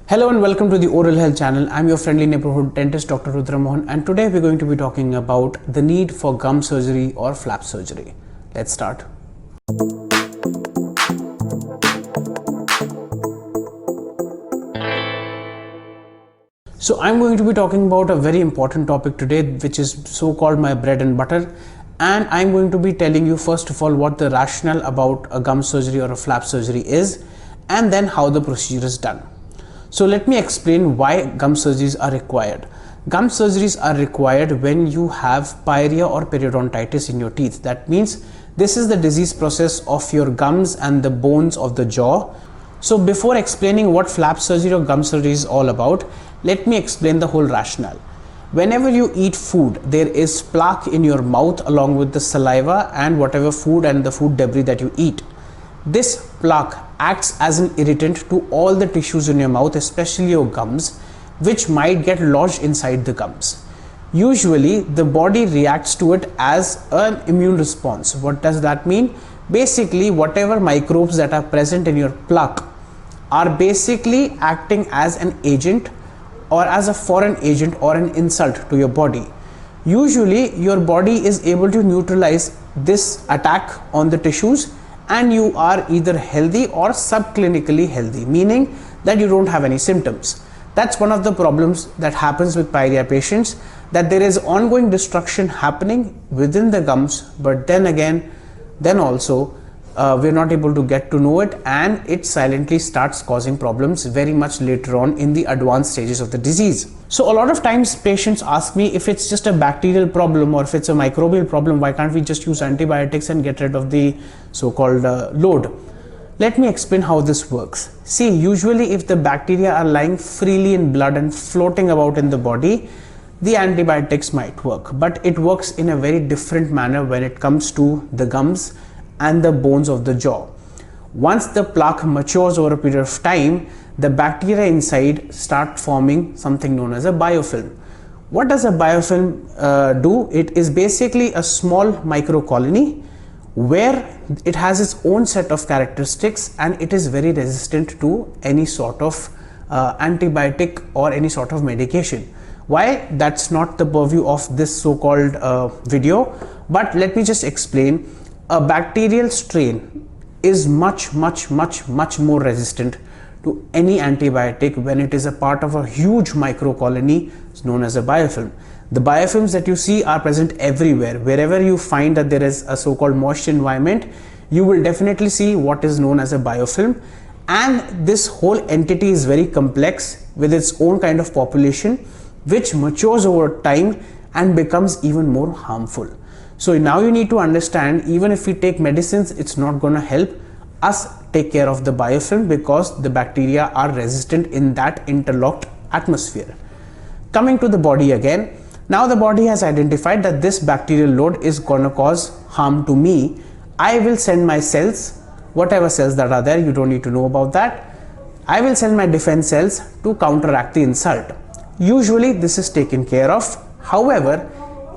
Hello and welcome to the Oral Health channel. I'm your friendly neighborhood dentist Dr. Rudra Mohan, and today we're going to be talking about the need for gum surgery or flap surgery. Let's start. So I'm going to be talking about a very important topic today, which is so-called my bread and butter, and I'm going to be telling you first of all what the rationale about a gum surgery or a flap surgery is, and then how the procedure is done. So let me explain why gum surgeries are required. Gum surgeries are required when you have pyorrhea or periodontitis in your teeth. That means this is the disease process of your gums and the bones of the jaw. So before explaining what flap surgery or gum surgery is all about, let me explain the whole rationale. Whenever you eat food, there is plaque in your mouth along with the saliva and whatever food and the food debris that you eat. This plaque acts as an irritant to all the tissues in your mouth, especially your gums, which might get lodged inside the gums. Usually the body reacts to it as an immune response. What does that mean? Basically, whatever microbes that are present in your plaque are basically acting as an agent or as a foreign agent or an insult to your body. Usually your body is able to neutralize this attack on the tissues, and you are either healthy or subclinically healthy, meaning that you don't have any symptoms. That's one of the problems that happens with pyorrhea patients, that there is ongoing destruction happening within the gums, but then also we're not able to get to know it, and it silently starts causing problems very much later on in the advanced stages of the disease. So a lot of times patients ask me, if it's just a bacterial problem or if it's a microbial problem, why can't we just use antibiotics and get rid of the so-called load? Let me explain how this works. See, usually if the bacteria are lying freely in blood and floating about in the body, the antibiotics might work, but it works in a very different manner when it comes to the gums and the bones of the jaw. Once the plaque matures over a period of time, the bacteria inside start forming something known as a biofilm. What does a biofilm do? It is basically a small microcolony where it has its own set of characteristics, and it is very resistant to any sort of antibiotic or any sort of medication. Why? That's not the purview of this so-called video, but let me just explain. A bacterial strain is much more resistant to any antibiotic when it is a part of a huge microcolony known as a biofilm. The biofilms that you see are present everywhere. Wherever you find that there is a so-called moist environment, you will definitely see what is known as a biofilm, and this whole entity is very complex with its own kind of population, which matures over time and becomes even more harmful. So now you need to understand, even if we take medicines, it's not going to help us take care of the biofilm because the bacteria are resistant in that interlocked atmosphere. Coming to the body again, now the body has identified that this bacterial load is going to cause harm to me. I will send my cells, whatever cells that are there, you don't need to know about that. I will send my defense cells to counteract the insult. Usually this is taken care of. However,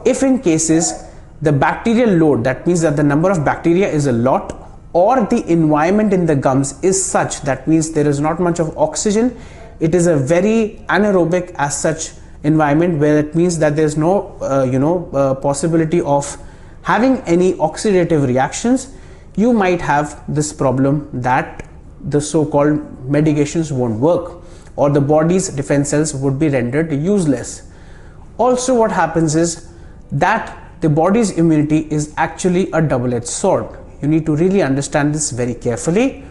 if in cases the bacterial load, that means that the number of bacteria is a lot, or the environment in the gums is such, that means there is not much of oxygen, it is a very anaerobic as such environment, where it means that there is no possibility of having any oxidative reactions, you might have this problem that the so-called medications won't work, or the body's defense cells would be rendered useless. Also, what happens is that the body's immunity is actually a double-edged sword. You need to really understand this very carefully.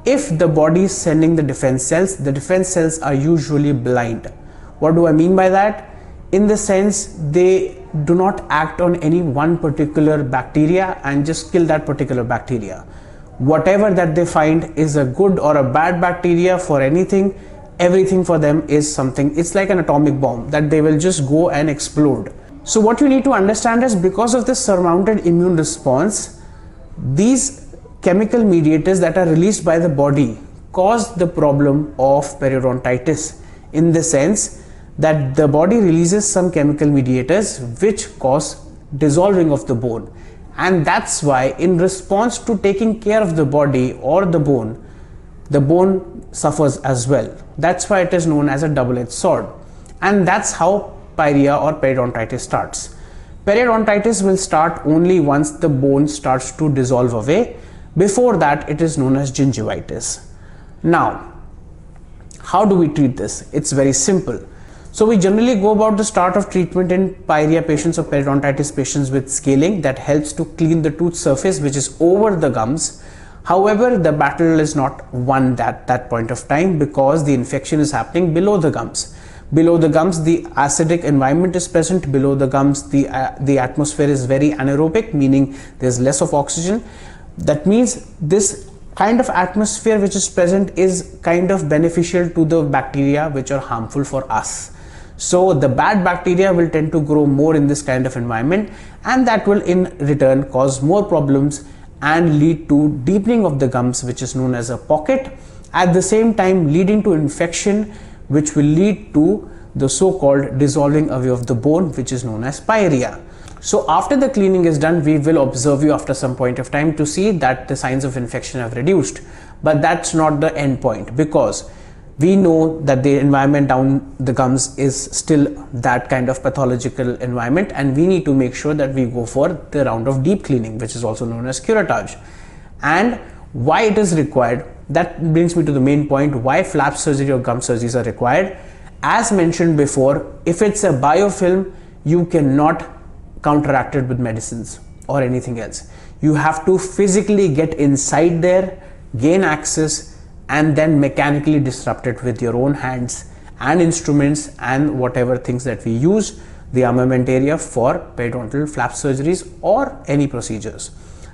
If the body is sending the defense cells are usually blind. What do I mean by that? In the sense, they do not act on any one particular bacteria and just kill that particular bacteria. Whatever that they find is a good or a bad bacteria for anything, everything for them is something, it's like an atomic bomb that they will just go and explode. So what you need to understand is, because of this surmounted immune response, these chemical mediators that are released by the body cause the problem of periodontitis, in the sense that the body releases some chemical mediators which cause dissolving of the bone, and that's why in response to taking care of the body or the bone suffers as well. That's why it is known as a double-edged sword. And that's how pyorrhea or periodontitis starts. Periodontitis will start only once the bone starts to dissolve away. Before that, it is known as gingivitis. Now, how do we treat this? It's very simple. So we generally go about the start of treatment in pyorrhea patients or periodontitis patients with scaling that helps to clean the tooth surface which is over the gums. However, the battle is not won at that point of time because the infection is happening below the gums. Below the gums, the acidic environment is present. Below the gums, the atmosphere is very anaerobic, meaning there's less of oxygen. That means this kind of atmosphere which is present is kind of beneficial to the bacteria which are harmful for us. So the bad bacteria will tend to grow more in this kind of environment, and that will in return cause more problems and lead to deepening of the gums, which is known as a pocket, at the same time leading to infection, which will lead to the so-called dissolving away of the bone, which is known as pyorrhea. So after the cleaning is done, we will observe you after some point of time to see that the signs of infection have reduced. But that's not the end point, because we know that the environment down the gums is still that kind of pathological environment, and we need to make sure that we go for the round of deep cleaning, which is also known as curettage. And why it is required, that brings me to the main point, why flap surgery or gum surgeries are required. As mentioned before, if it's a biofilm, you cannot counteract it with medicines or anything else. You have to physically get inside there, gain access, and then mechanically disrupt it with your own hands and instruments and whatever things that we use, the armamentarium for periodontal flap surgeries or any procedures.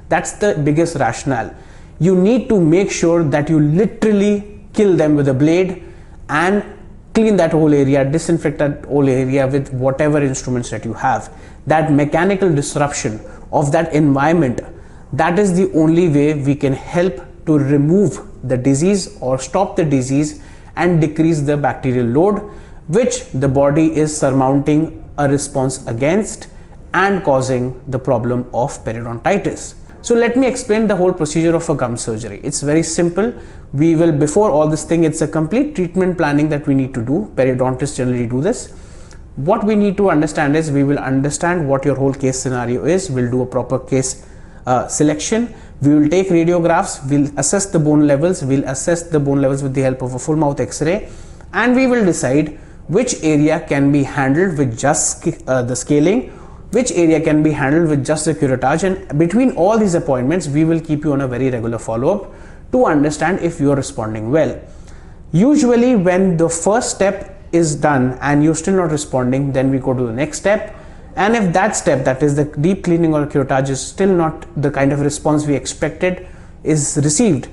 That's the biggest rationale. You need to make sure that you literally kill them with a blade and clean that whole area, disinfect that whole area with whatever instruments that you have. That mechanical disruption of that environment, that is the only way we can help to remove the disease or stop the disease and decrease the bacterial load, which the body is surmounting a response against and causing the problem of periodontitis. So let me explain the whole procedure of a gum surgery. It's very simple. We will, before all this thing, it's a complete treatment planning that we need to do. Periodontists generally do this. What we need to understand is, we will understand what your whole case scenario is. We'll do a proper case selection. We will take radiographs, we'll assess the bone levels, with the help of a full mouth x-ray, and we will decide which area can be handled with just the scaling, which area can be handled with just the curettage, and between all these appointments, we will keep you on a very regular follow-up to understand if you are responding well. Usually when the first step is done and you're still not responding, then we go to the next step. And if that step, that is the deep cleaning or curettage, is still not the kind of response we expected is received,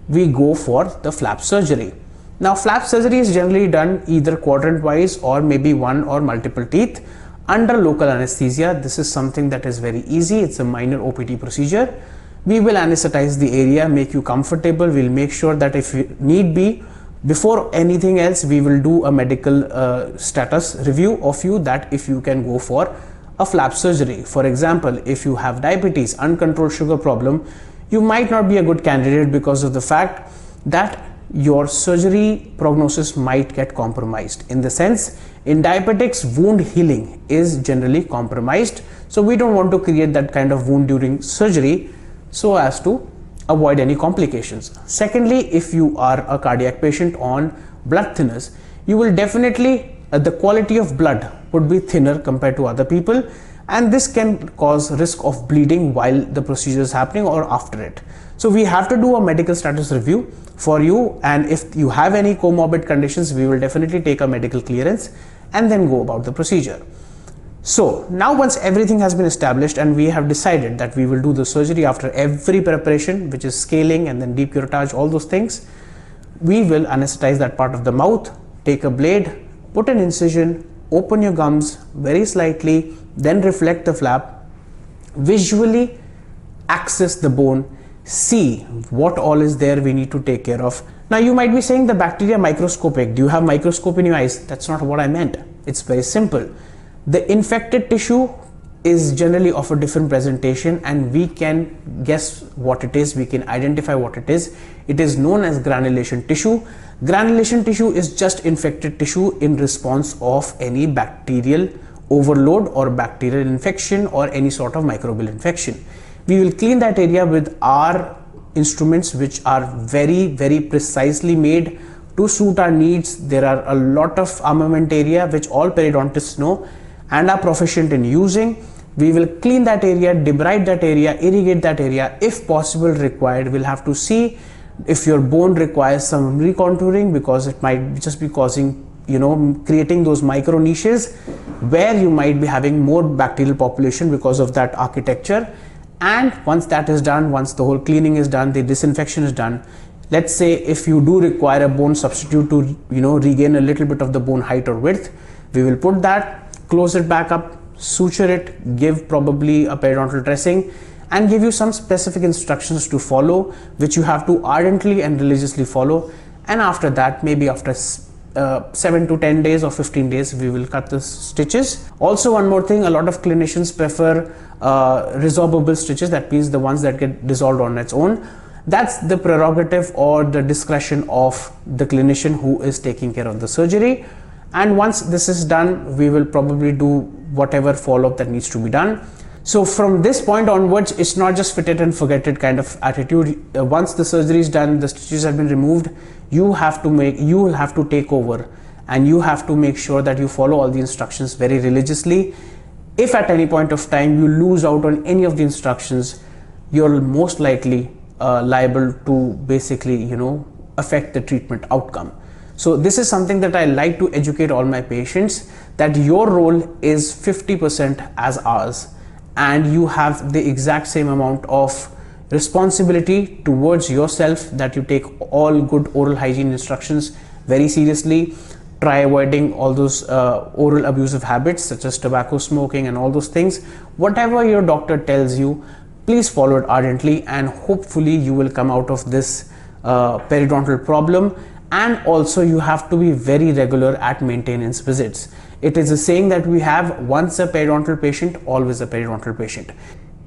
we go for the flap surgery. Now, flap surgery is generally done either quadrant wise or maybe one or multiple teeth under local anesthesia. This is something that is very easy. It's a minor OPT procedure. We will anesthetize the area, make you comfortable. We'll make sure that if need be, before anything else, we will do a medical status review of you, that if you can go for a flap surgery. For example, if you have diabetes, uncontrolled sugar problem, you might not be a good candidate because of the fact that your surgery prognosis might get compromised. In the sense, in diabetics, wound healing is generally compromised. So we don't want to create that kind of wound during surgery so as to avoid any complications. Secondly, if you are a cardiac patient on blood thinners, you will definitely, the quality of blood would be thinner compared to other people, and this can cause risk of bleeding while the procedure is happening or after it. So we have to do a medical status review for you, and if you have any comorbid conditions, we will definitely take a medical clearance and then go about the procedure. So now, once everything has been established and we have decided that we will do the surgery after every preparation, which is scaling and then deep curettage, all those things, we will anesthetize that part of the mouth, take a blade, put an incision, open your gums very slightly, then reflect the flap, visually access the bone, see what all is there we need to take care of. Now you might be saying the bacteria microscopic. Do you have microscope in your eyes? That's not what I meant. It's very simple. The infected tissue is generally of a different presentation, and we can guess what it is, we can identify what it is. It is known as granulation tissue. Granulation tissue is just infected tissue in response of any bacterial overload or bacterial infection or any sort of microbial infection. We will clean that area with our instruments, which are very precisely made to suit our needs. There are a lot of armamentarium which all periodontists know and are proficient in using. We will clean that area, debride that area, irrigate that area. If possible required, we'll have to see if your bone requires some recontouring, because it might just be causing, creating those micro niches where you might be having more bacterial population because of that architecture. And once that is done, once the whole cleaning is done, the disinfection is done, let's say if you do require a bone substitute to regain a little bit of the bone height or width, we will put that, close it back up, suture it, give probably a periodontal dressing, and give you some specific instructions to follow, which you have to ardently and religiously follow. And after that, maybe after 7 to 10 days or 15 days, we will cut the stitches. Also, one more thing, a lot of clinicians prefer resorbable stitches, that means the ones that get dissolved on its own. That's the prerogative or the discretion of the clinician who is taking care of the surgery. And once this is done, we will probably do whatever follow-up that needs to be done. So from this point onwards, it's not just fit it and forget it kind of attitude. Once the surgery is done, the stitches have been removed, you will have to take over, and you have to make sure that you follow all the instructions very religiously. If at any point of time you lose out on any of the instructions, you're most likely liable to basically affect the treatment outcome. So this is something that I like to educate all my patients, that your role is 50% as ours, and you have the exact same amount of responsibility towards yourself, that you take all good oral hygiene instructions very seriously. Try avoiding all those oral abusive habits such as tobacco smoking and all those things. Whatever your doctor tells you, please follow it ardently, and hopefully you will come out of this periodontal problem. And also, you have to be very regular at maintenance visits. It is a saying that we have, once a periodontal patient, always a periodontal patient.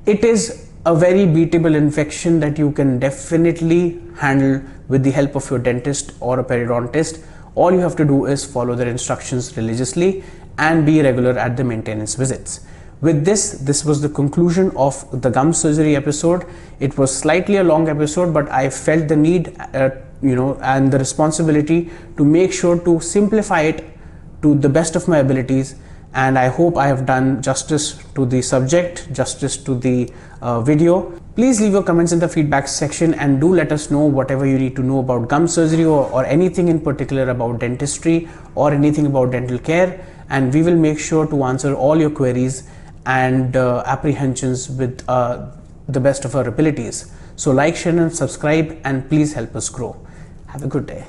It is a very beatable infection that you can definitely handle with the help of your dentist or a periodontist. All you have to do is follow their instructions religiously and be regular at the maintenance visits. With this was the conclusion of the gum surgery episode. It was slightly a long episode, but I felt the need and the responsibility to make sure to simplify it to the best of my abilities. And I hope I have done justice to the subject, justice to the video. Please leave your comments in the feedback section, and do let us know whatever you need to know about gum surgery, or anything in particular about dentistry or anything about dental care, and we will make sure to answer all your queries and apprehensions with the best of our abilities. So like, share and subscribe, and please help us grow. Have a good day.